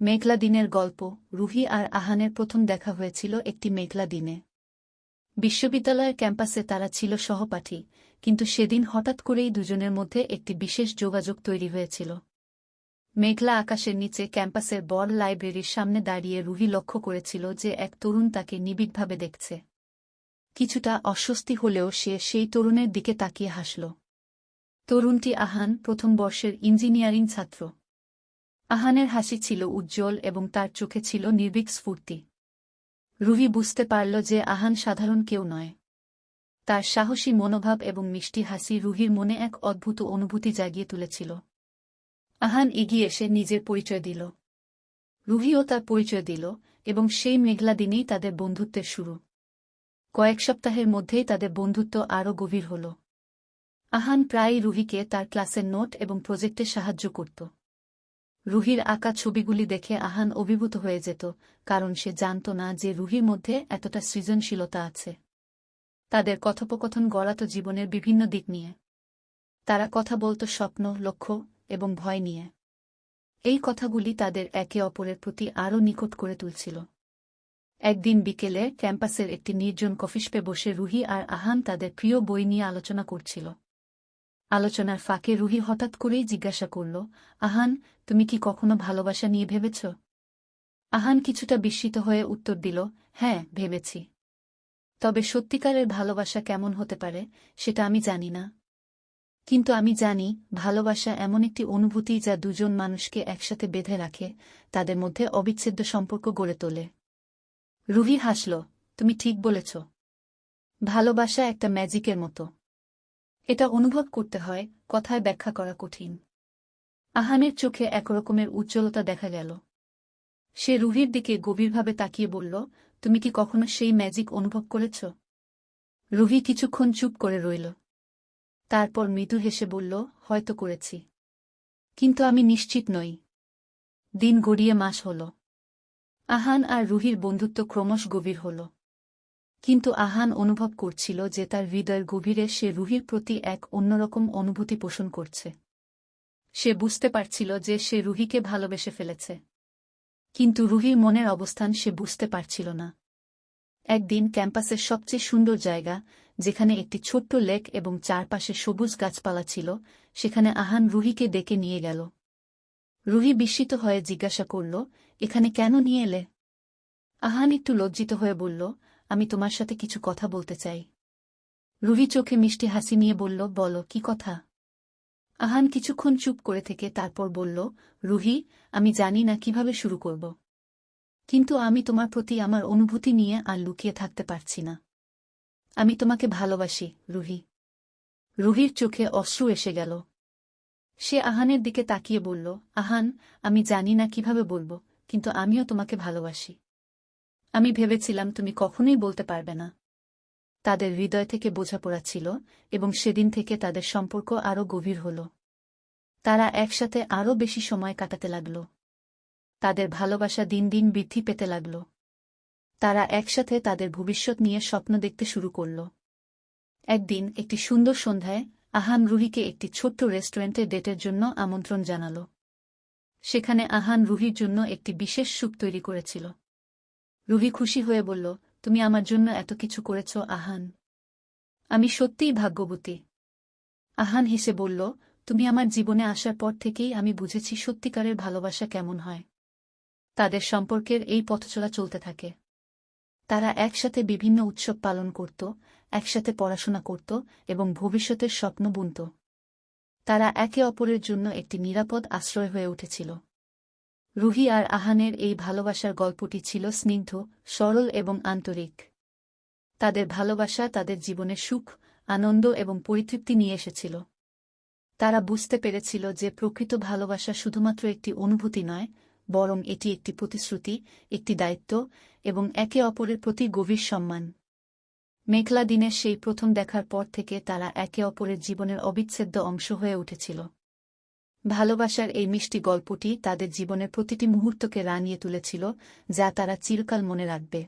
মেঘলা দিনের গল্প। রুহি আর আহানের প্রথম দেখা হয়েছিল একটি মেঘলা দিনে। বিশ্ববিদ্যালয়ের ক্যাম্পাসে তারা ছিল সহপাঠী, কিন্তু সেদিন হঠাৎ করেই দুজনের মধ্যে একটি বিশেষ যোগাযোগ তৈরি হয়েছিল। মেঘলা আকাশের নিচে ক্যাম্পাসের বড় লাইব্রেরির সামনে দাঁড়িয়ে রুহি লক্ষ্য করেছিল যে এক তরুণ তাকে নিবিড়ভাবে দেখছে। কিছুটা অস্বস্তি হলেও সে সেই তরুণের দিকে তাকিয়ে হাসল। তরুণটি আহান, প্রথম বর্ষের ইঞ্জিনিয়ারিং ছাত্র। আহানের হাসি ছিল উজ্জ্বল এবং তার চোখে ছিল নির্ভীক স্ফূর্তি। রুহি বুঝতে পারল যে আহান সাধারণ কেউ নয়। তার সাহসী মনোভাব এবং মিষ্টি হাসি রুহির মনে এক অদ্ভুত অনুভূতি জাগিয়ে তুলেছিল। আহান এগিয়ে এসে নিজের পরিচয় দিল। রুহিও তার পরিচয় দিল, এবং সেই মেঘলা দিনেই তাদের বন্ধুত্বের শুরু। কয়েক সপ্তাহের মধ্যেই তাদের বন্ধুত্ব আরও গভীর হল। আহান প্রায়ই রুহিকে তার ক্লাসের নোট এবং প্রজেক্টে সাহায্য করত। রুহির আঁকা ছবিগুলি দেখে আহান অভিভূত হয়ে যেত, কারণ সে জানত না যে রুহির মধ্যে এতটা সৃজনশীলতা আছে। তাদের কথোপকথন গড়াত জীবনের বিভিন্ন দিক নিয়ে। তারা কথা বলত স্বপ্ন, লক্ষ্য এবং ভয় নিয়ে। এই কথাগুলি তাদের একে অপরের প্রতি আরও নিকট করে তুলছিল। একদিন বিকেলে ক্যাম্পাসের একটি নির্জন কফিশপে বসে রুহি আর আহান তাদের প্রিয় বই নিয়ে আলোচনা করছিল। আলোচনার ফাঁকে রুহি হঠাৎ করেই জিজ্ঞাসা করল, আহান, তুমি কি কখনো ভালোবাসা নিয়ে ভেবেছ? আহান কিছুটা বিস্মিত হয়ে উত্তর দিল, হ্যাঁ, ভেবেছি। তবে সত্যিকারের ভালোবাসা কেমন হতে পারে সেটা আমি জানি না। কিন্তু আমি জানি, ভালোবাসা এমন একটি অনুভূতি যা দুজন মানুষকে একসাথে বেঁধে রাখে, তাদের মধ্যে অবিচ্ছেদ্য সম্পর্ক গড়ে তোলে। রুহি হাসল, তুমি ঠিক বলেছ। ভালোবাসা একটা ম্যাজিকের মতো। এটা অনুভব করতে হয়, কথায় ব্যাখ্যা করা কঠিন। আহানের চোখে একরকমের উজ্জ্বলতা দেখা গেল। সে রুহির দিকে গভীরভাবে তাকিয়ে বলল, তুমি কি কখনো সেই ম্যাজিক অনুভব করেছ? রুহি কিছুক্ষণ চুপ করে রইল। তারপর মৃদু হেসে বলল, হয়তো করেছি। কিন্তু আমি নিশ্চিত নই। দিন গড়িয়ে মাস হল। আহান আর রুহির বন্ধুত্ব ক্রমশ গভীর হল। কিন্তু আহান অনুভব করছিল যে তার হৃদয়ের গভীরে সে রুহির প্রতি এক অন্যরকম অনুভূতি পোষণ করছে। সে বুঝতে পারছিল যে সে রুহিকে ভালোবেসে ফেলেছে। কিন্তু রুহির মনের অবস্থান সে বুঝতে পারছিল না। একদিন ক্যাম্পাসের সবচেয়ে সুন্দর জায়গা, যেখানে একটি ছোট্ট লেক এবং চারপাশে সবুজ গাছপালা ছিল, সেখানে আহান রুহিকে ডেকে নিয়ে গেল। রুহি বিস্মিত হয়ে জিজ্ঞাসা করল, এখানে কেন নিয়ে এলে? আহান একটু লজ্জিত হয়ে বলল, আমি তোমার সাথে কিছু কথা বলতে চাই। রুহি চোখে মিষ্টি হাসি নিয়ে বলল, বলো, কি কথা? আহান কিছুক্ষণ চুপ করে থেকে তারপর বলল, রুহি, আমি জানি না কিভাবে শুরু করব। কিন্তু আমি তোমার প্রতি আমার অনুভূতি নিয়ে আর লুকিয়ে থাকতে পারছি না। আমি তোমাকে ভালোবাসি, রুহি। রুহির চোখে অশ্রু এসে গেল। সে আহানের দিকে তাকিয়ে বলল, আহান, আমি জানি না কিভাবে বলবো, কিন্তু আমিও তোমাকে ভালোবাসি। আমি ভেবেছিলাম তুমি কখনোই বলতে পারবে না। তাদের হৃদয় থেকে বোঝাপড়া ছিল, এবং সেদিন থেকে তাদের সম্পর্ক আরও গভীর হল। তারা একসাথে আরও বেশি সময় কাটাতে লাগল। তাদের ভালোবাসা দিন দিন বৃদ্ধি পেতে লাগল। তারা একসাথে তাদের ভবিষ্যৎ নিয়ে স্বপ্ন দেখতে শুরু করল। একদিন একটি সুন্দর সন্ধ্যায় আহান রুহিকে একটি ছোট্ট রেস্টুরেন্টে ডেটের জন্য আমন্ত্রণ জানাল। সেখানে আহান রুহির জন্য একটি বিশেষ স্যুপ তৈরি করেছিল। রুহি খুশি হয়ে বলল, তুমি আমার জন্য এত কিছু করেছ, আহান। আমি সত্যিই ভাগ্যবতী। আহান হেসে বলল, তুমি আমার জীবনে আসার পর থেকেই আমি বুঝেছি সত্যিকারের ভালোবাসা কেমন হয়। তাদের সম্পর্কের এই পথচলা চলতে থাকে। তারা একসাথে বিভিন্ন উৎসব পালন করত, একসাথে পড়াশোনা করত এবং ভবিষ্যতের স্বপ্ন বুনত। তারা একে অপরের জন্য একটি নিরাপদ আশ্রয় হয়ে উঠেছিল। রুহি আর আহানের এই ভালোবাসার গল্পটি ছিল স্নিগ্ধ, সরল এবং আন্তরিক। তাদের ভালোবাসা তাদের জীবনে সুখ, আনন্দ এবং পরিতৃপ্তি নিয়ে এসেছিল। তারা বুঝতে পেরেছিল যে প্রকৃত ভালোবাসা শুধুমাত্র একটি অনুভূতি নয়, বরং এটি একটি প্রতিশ্রুতি, একটি দায়িত্ব এবং একে অপরের প্রতি গভীর সম্মান। মেঘলা দিনের সেই প্রথম দেখার পর থেকে তারা একে অপরের জীবনের অবিচ্ছেদ্য অংশ হয়ে উঠেছিল। ভালোবাসার এই মিষ্টি গল্পটি তাদের জীবনের প্রতিটি মুহূর্তকে রাঙিয়ে তুলেছিল, যা তারা চিরকাল মনে রাখবে।